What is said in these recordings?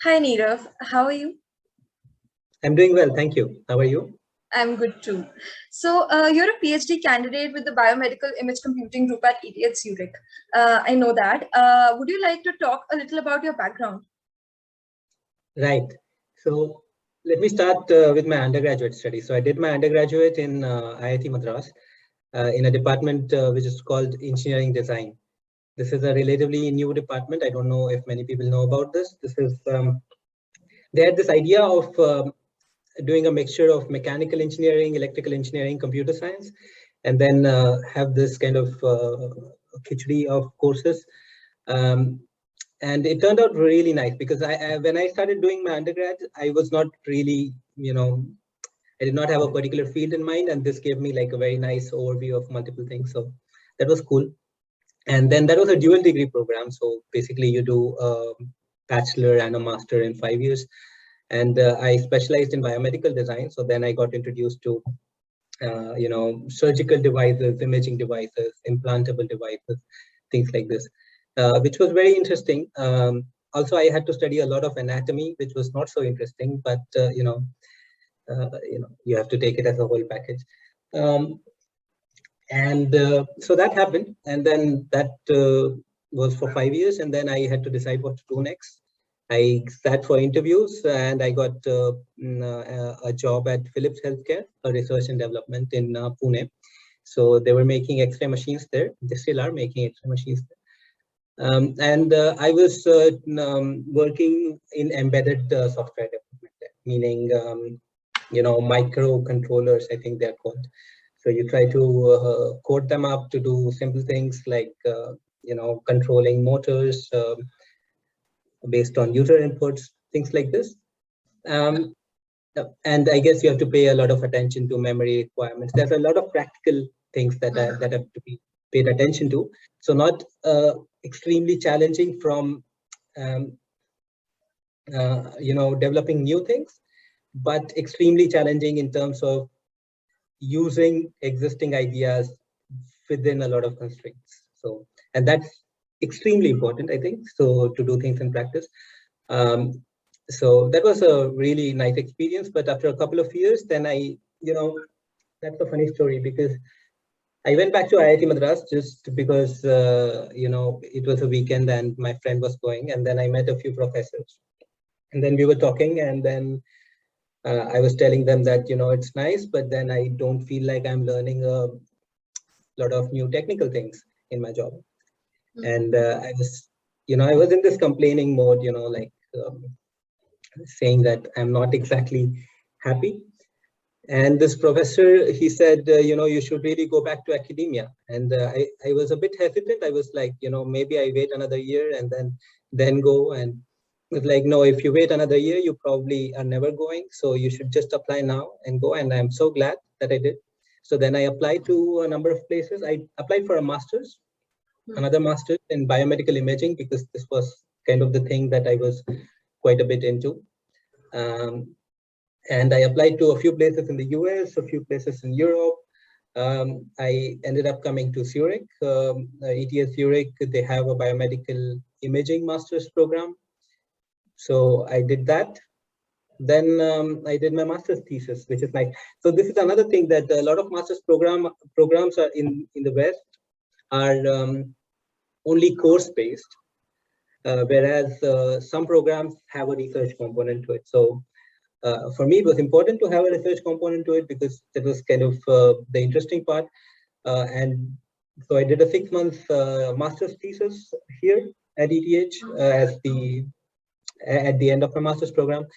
Hi Neerav, how are you? I'm doing well, thank you. How are you? I'm good too. So you're a PhD candidate with the Biomedical Image Computing Group at ETH Zurich. I know that. Would you like to talk a little about your background? Right. So let me start with my undergraduate study. So I did my undergraduate in IIT Madras in a department which is called Engineering Design. This is a relatively new department. I don't know if many people know about this. They had this idea of doing a mixture of mechanical engineering, electrical engineering, computer science, and then have this kind of khichdi of courses. And it turned out really nice because when I started doing my undergrad, I was not really, I did not have a particular field in mind, and this gave me like a very nice overview of multiple things. So that was cool. And then that was a dual degree program. So basically you do a bachelor and a master in 5 years. And I specialized in biomedical design. So then I got introduced to, surgical devices, imaging devices, implantable devices, things like this, which was very interesting. Also, I had to study a lot of anatomy, which was not so interesting, but you have to take it as a whole package. So that happened, and then that was for 5 years, and then I had to decide what to do next. I sat for interviews, and I got a job at Philips Healthcare, a research and development in Pune. So they were making X-ray machines there. They still are making X-ray machines there. I was working in embedded software development there, meaning microcontrollers, I think they're called. So you try to code them up to do simple things like controlling motors based on user inputs, things like this. And I guess you have to pay a lot of attention to memory requirements. There's a lot of practical things that have to be paid attention to. So not extremely challenging from developing new things, but extremely challenging in terms of using existing ideas within a lot of constraints. So, and that's extremely important, I think, so to do things in practice. So that was a really nice experience. But after a couple of years, then that's a funny story because I went back to IIT Madras just because, it was a weekend and my friend was going, and then I met a few professors. And then we were talking, and then I was telling them that, it's nice, but then I don't feel like I'm learning a lot of new technical things in my job. And I was in this complaining mode, saying that I'm not exactly happy. And this professor, he said, you should really go back to academia. And I was a bit hesitant. I was like, maybe I wait another year and then go. And it was like, no, if you wait another year, you probably are never going. So you should just apply now and go. And I'm so glad that I did. So then I applied to a number of places. I applied for a master's, another master's in biomedical imaging, because this was kind of the thing that I was quite a bit into. And I applied to a few places in the US, a few places in Europe. I ended up coming to Zurich, ETH Zurich. They have a biomedical imaging master's program. So I did that. Then I did my master's thesis, which is nice. So this is another thing, that a lot of master's programs are in the West are only course-based, whereas some programs have a research component to it. So for me, it was important to have a research component to it because that was kind of the interesting part. And so I did a 6-month master's thesis here at ETH at the end of my master's program.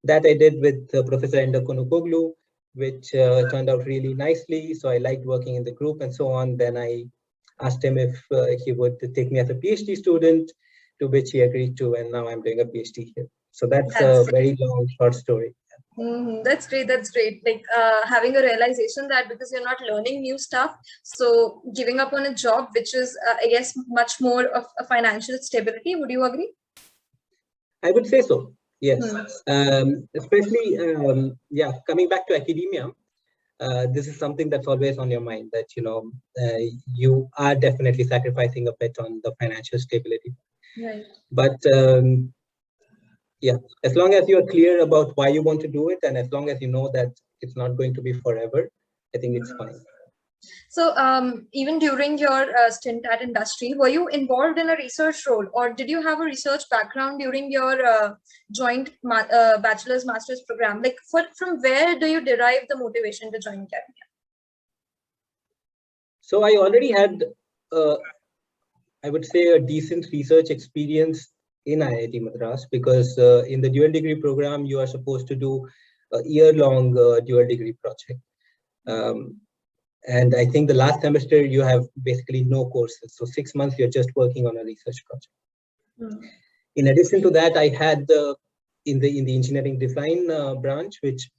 That I did with Professor Ender Konukoglu, which turned out really nicely. So I liked working in the group and so on. Then I asked him if he would take me as a PhD student, to which he agreed to, and now I'm doing a PhD here. So that's a very long, short story. That's great. That's great. Like having a realization that because you're not learning new stuff, so giving up on a job, which is, I guess, much more of a financial stability. Would you agree? I would say so. Yes. Especially, coming back to academia, this is something that's always on your mind, that, you are definitely sacrificing a bit on the financial stability. Right. But, Yeah, as long as you're clear about why you want to do it, and as long as you know that it's not going to be forever, I think it's fine. So even during your stint at industry, were you involved in a research role, or did you have a research background during your joint bachelor's master's program? Like from where do you derive the motivation to join academia? So I already had, I would say, a decent research experience in IIT Madras, because in the dual degree program, you are supposed to do a year-long dual degree project. And I think the last semester you have basically no courses. So 6 months, you're just working on a research project. In addition to that, I had in the engineering design branch, which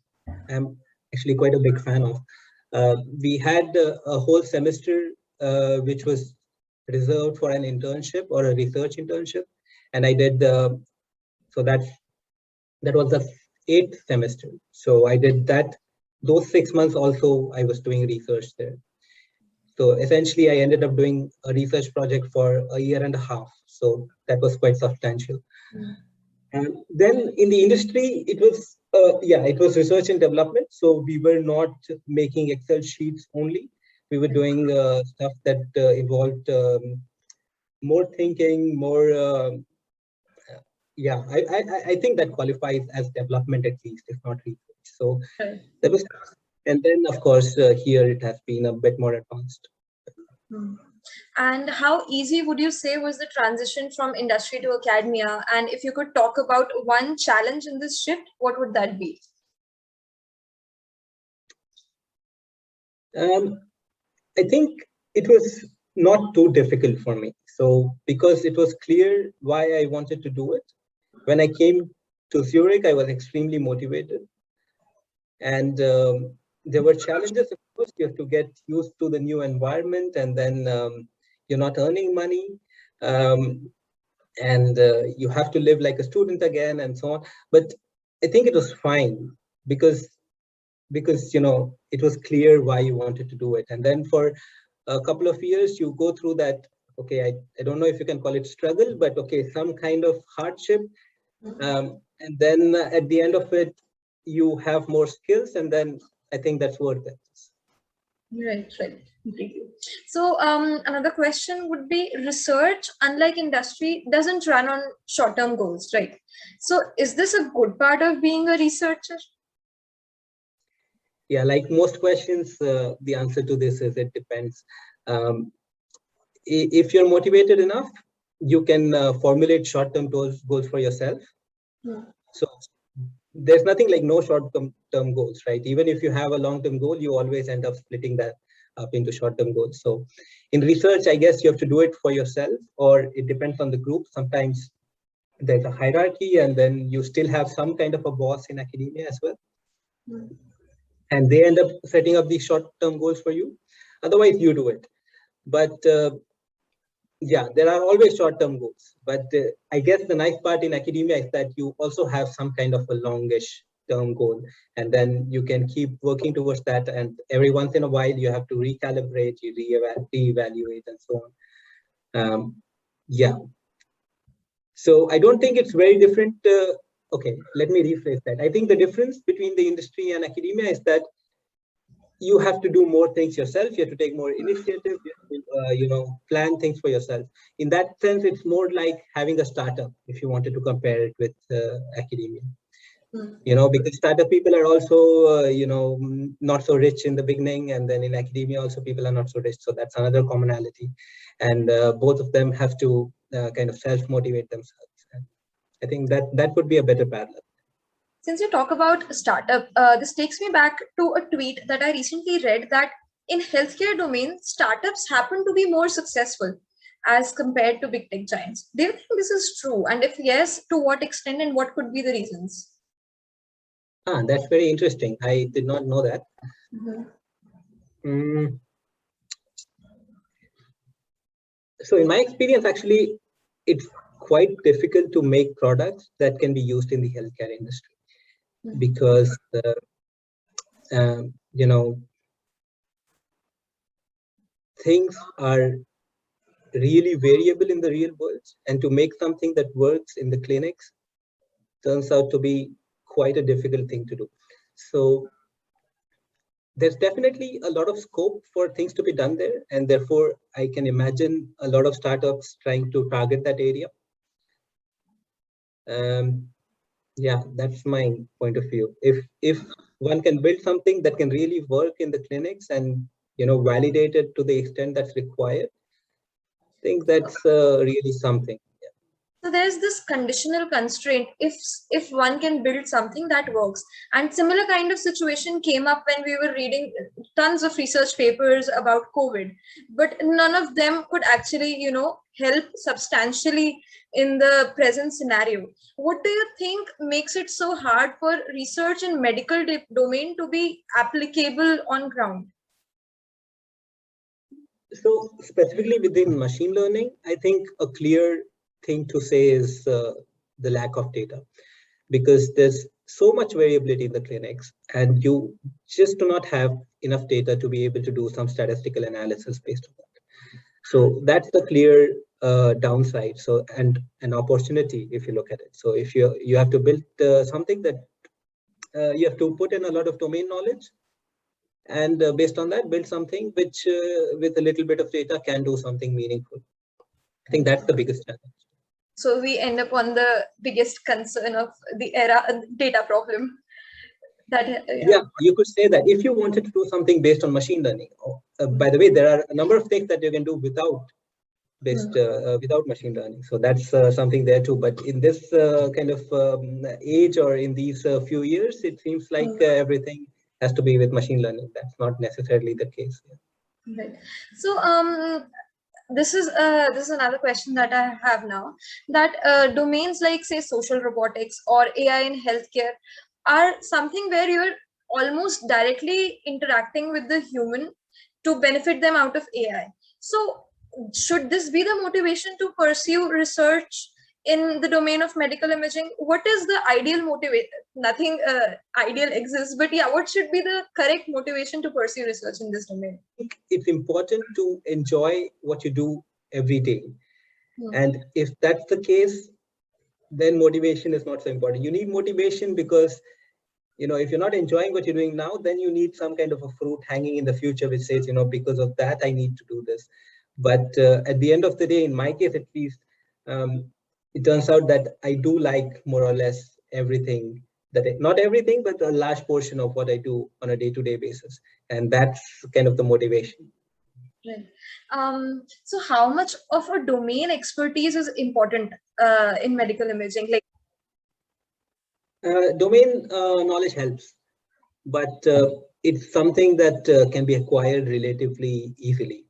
I'm actually quite a big fan of. We had a whole semester which was reserved for an internship or a research internship, and I did. So that was the 8th semester. So I did that. Those 6 months also I was doing research there. So essentially, I ended up doing a research project for a year and a half. So that was quite substantial. And then in the industry, it was it was research and development. So we were not making Excel sheets only. We were doing stuff that involved more thinking, more. I think that qualifies as development at least, if not research. So that was, and then of course here it has been a bit more advanced. And how easy would you say was the transition from industry to academia? And if you could talk about one challenge in this shift, what would that be? I think it was not too difficult for me. So because it was clear why I wanted to do it, when I came to Zurich, I was extremely motivated. And there were challenges, of course. You have to get used to the new environment, and then you're not earning money. And you have to live like a student again, and so on. But I think it was fine because it was clear why you wanted to do it. And then for a couple of years, you go through that. Okay, I don't know if you can call it struggle, but okay, some kind of hardship. And then at the end of it, you have more skills, and then I think that's worth it. Right. So another question would be, research, unlike industry, doesn't run on short-term goals, right? So is this a good part of being a researcher? Yeah, like most questions, the answer to this is it depends. If you're motivated enough, you can formulate short-term goals for yourself. So there's nothing like no short-term goals, right? Even if you have a long-term goal, you always end up splitting that up into short-term goals. So in research, I guess you have to do it for yourself, or it depends on the group. Sometimes there's a hierarchy, and then you still have some kind of a boss in academia as well. And they end up setting up these short-term goals for you. Otherwise, you do it. But yeah, there are always short-term goals. But I guess the nice part in academia is that you also have some kind of a longish term goal, and then you can keep working towards that. And every once in a while, you have to recalibrate, you reevaluate, and so on. Yeah. So I don't think it's very different. Okay, let me rephrase that. I think the difference between the industry and academia is that you have to do more things yourself. You have to take more initiative. You have to, plan things for yourself. In that sense, it's more like having a startup, if you wanted to compare it with academia. Because startup people are also, not so rich in the beginning, and then in academia also people are not so rich. So that's another commonality, and both of them have to kind of self-motivate themselves. I think that would be a better parallel. Since you talk about startup, this takes me back to a tweet that I recently read that in healthcare domain, startups happen to be more successful as compared to big tech giants. Do you think this is true? And if yes, to what extent and what could be the reasons? That's very interesting. I did not know that. So in my experience, actually, it's quite difficult to make products that can be used in the healthcare industry because, things are really variable in the real world, and to make something that works in the clinics turns out to be quite a difficult thing to do. So there's definitely a lot of scope for things to be done there, and therefore I can imagine a lot of startups trying to target that area. Yeah, that's my point of view. If one can build something that can really work in the clinics and validate it to the extent that's required, I think that's really something. So there's this conditional constraint if one can build something that works. And similar kind of situation came up when we were reading tons of research papers about COVID, but none of them could actually, help substantially in the present scenario. What do you think makes it so hard for research in medical domain to be applicable on ground? So specifically within machine learning, I think a clear thing to say is the lack of data, because there's so much variability in the clinics and you just do not have enough data to be able to do some statistical analysis based on that. So that's the clear downside. So, and an opportunity if you look at it. So if you have to build something that you have to put in a lot of domain knowledge, and based on that build something which with a little bit of data can do something meaningful. I think that's the biggest challenge. So we end up on the biggest concern of the era, data problem. Yeah, you could say that if you wanted to do something based on machine learning. By the way, there are a number of things that you can do without machine learning. So that's something there too. But in this kind of age, or in these few years, it seems like everything has to be with machine learning. That's not necessarily the case. Right. So this is another question that I have now, that domains like, say, social robotics or AI in healthcare are something where you're almost directly interacting with the human to benefit them out of AI. So should this be the motivation to pursue research in the domain of medical imaging? What is the ideal motivation? Nothing ideal exists, but yeah, what should be the correct motivation to pursue research in this domain? I think it's important to enjoy what you do every day. And if that's the case, then motivation is not so important. You need motivation because, if you're not enjoying what you're doing now, then you need some kind of a fruit hanging in the future, which says, because of that, I need to do this. But at the end of the day, in my case, at least, it turns out that I do like more or less everything not everything, but a large portion of what I do on a day-to-day basis. And that's kind of the motivation. Right. So how much of a domain expertise is important in medical imaging? Like, domain knowledge helps, but it's something that can be acquired relatively easily.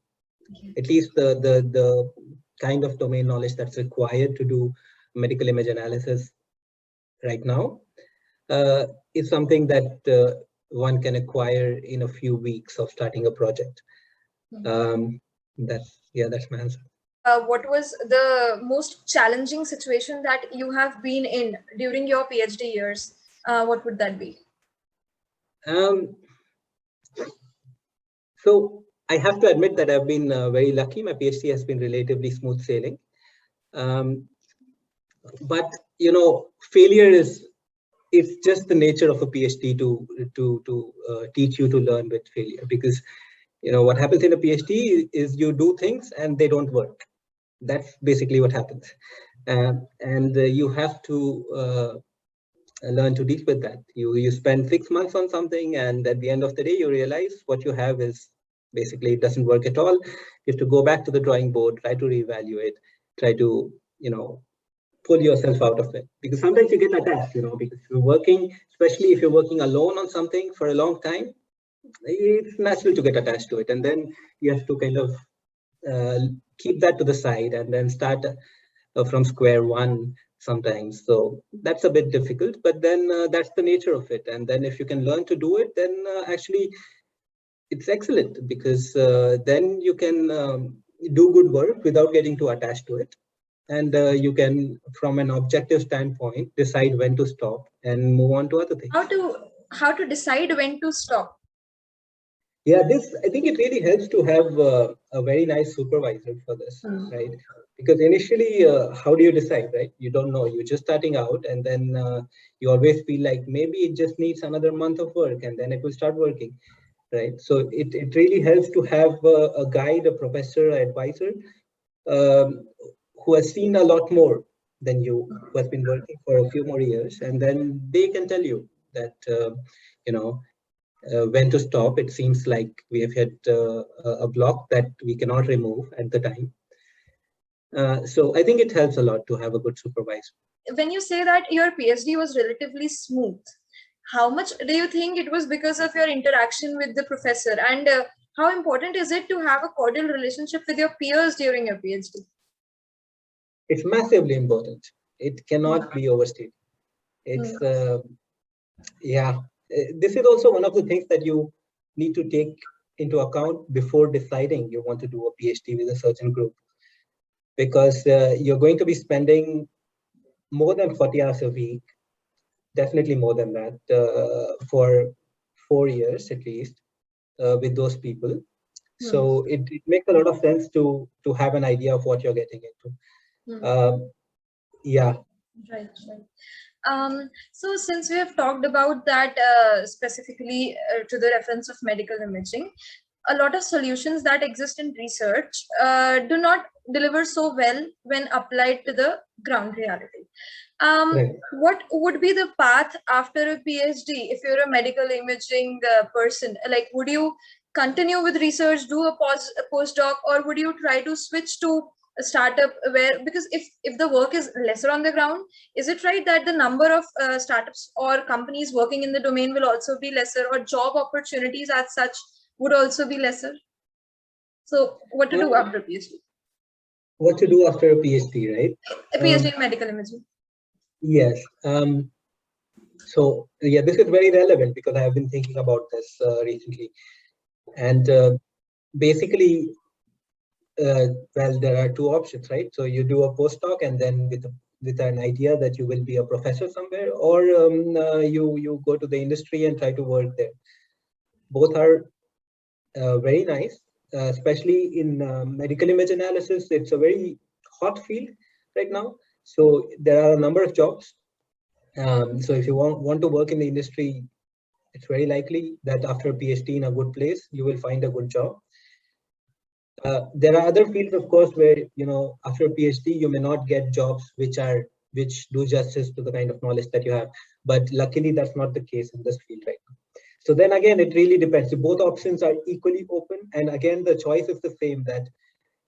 At least the kind of domain knowledge that's required to do medical image analysis right now is something that one can acquire in a few weeks of starting a project. That's my answer. What was the most challenging situation that you have been in during your PhD years? What would that be? So I have to admit that I've been very lucky. My PhD has been relatively smooth sailing. But failure it's just the nature of a PhD to teach you to learn with failure, because what happens in a PhD is you do things and they don't work. That's basically what happens, and you have to learn to deal with that. You spend 6 months on something, and at the end of the day, you realize what you have is basically it doesn't work at all. You have to go back to the drawing board, try to reevaluate, try to pull yourself out of it, because sometimes you get attached, because you're working, especially if you're working alone on something for a long time, it's natural to get attached to it, and then you have to kind of keep that to the side and then start from square one sometimes. So that's a bit difficult, but then that's the nature of it. And then if you can learn to do it, then actually it's excellent, because then you can do good work without getting too attached to it. And you can, from an objective standpoint, decide when to stop and move on to other things. How to decide when to stop? Yeah, I think it really helps to have a very nice supervisor for this, right? Because initially, how do you decide, right? You don't know, you're just starting out, and then you always feel like maybe it just needs another month of work and then it will start working, right? So it really helps to have a guide, a professor, an advisor who has seen a lot more than you, who has been working for a few more years, and then they can tell you that, you know, when to stop. It seems like we have hit a block that we cannot remove at the time. So I think it helps a lot to have a good supervisor. When you say that your PhD was relatively smooth, how much do you think it was because of your interaction with the professor? And how important is it to have a cordial relationship with your peers during your PhD? It's massively important. It cannot be overstated. It's, yeah, this is also one of the things that you need to take into account before deciding you want to do a PhD with a certain group. Because you're going to be spending more than 40 hours a week, definitely more than that, for 4 years at least, with those people. So it makes a lot of sense to have an idea of what you're getting into. Yeah. Right. So since we have talked about that specifically to the reference of medical imaging, a lot of solutions that exist in research do not deliver so well when applied to the ground reality. Right. What would be the path after a PhD if you're a medical imaging person? Like, would you continue with research, do a postdoc, or would you try to switch to a startup where, because if the work is lesser on the ground, is it right that the number of startups or companies working in the domain will also be lesser, or job opportunities as such would also be lesser? So what to do after PhD? What to do after a PhD, right? A PhD in medical imaging. Yes. So yeah, this is very relevant because I have been thinking about this recently. And basically, well, there are two options, right? So you do a postdoc, and then with an idea that you will be a professor somewhere, or you go to the industry and try to work there. Both are very nice, especially in medical image analysis. It's a very hot field right now. So there are a number of jobs. So if you want to work in the industry, it's very likely that after a PhD in a good place, you will find a good job. There are other fields, of course, where, you know, after a PhD, you may not get jobs which do justice to the kind of knowledge that you have. But luckily, that's not the case in this field right now. So then again, it really depends. So both options are equally open. And again, the choice is the same, that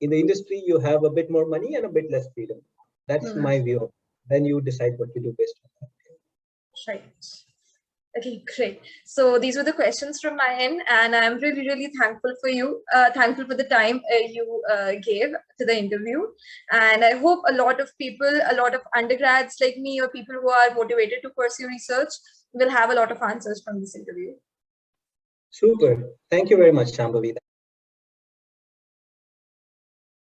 in the industry, you have a bit more money and a bit less freedom. That's my view. Then you decide what to do based on that. Right. Okay, great. So these were the questions from my end, and I'm really, really thankful for you, thankful for the time you gave to the interview. And I hope a lot of people, a lot of undergrads like me, or people who are motivated to pursue research will have a lot of answers from this interview. Super. Thank you very much, Shambhavi.